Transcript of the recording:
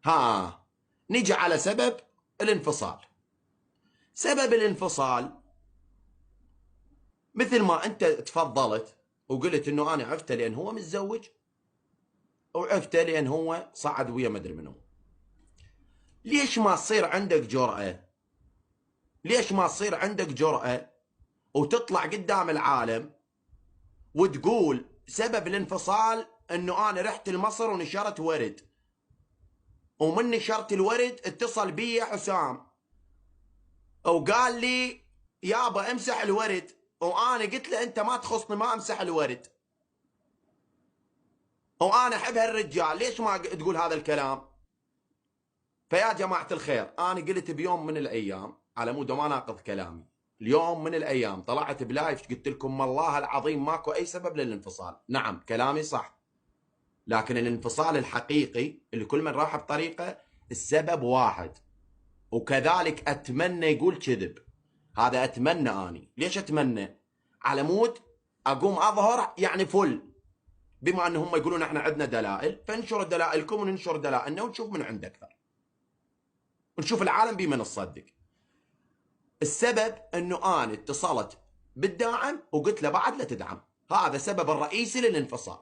ها، نيجي على سبب الانفصال. سبب الانفصال مثل ما انت تفضلت وقلت انه انا عفته لان هو متزوج، وعفته لان هو صعد ويا مدري منو. ليش ما تصير عندك جرأة؟ ليش ما تصير عندك جرأة وتطلع قدام العالم وتقول سبب الانفصال انه انا رحت لمصر ونشرت ورد، ومن نشرت الورد اتصل بي حسام وقال لي يابا امسح الورد، وانا قلت له انت ما تخصني ما امسح الورد، وانا احب هالرجال. ليش ما تقول هذا الكلام؟ فيا جماعه الخير، انا قلت بيوم من الايام على مود ما ناقض كلامي، اليوم من الايام طلعت بلايف قلت لكم والله العظيم ماكو اي سبب للانفصال. نعم كلامي صح، لكن الانفصال الحقيقي اللي كل من راح بطريقه السبب واحد. وكذلك اتمنى يقول كذب، هذا اتمنى. اني ليش اتمنى؟ على مود اقوم اظهر يعني فل، بما ان هم يقولون احنا عندنا دلائل فننشر دلائلكم وننشر دلائلنا ونشوف من عند اكثر، ونشوف العالم بمن تصدق. السبب انه انا اتصلت بالداعم وقلت له بعد لا تدعم، هذا السبب الرئيسي للانفصال.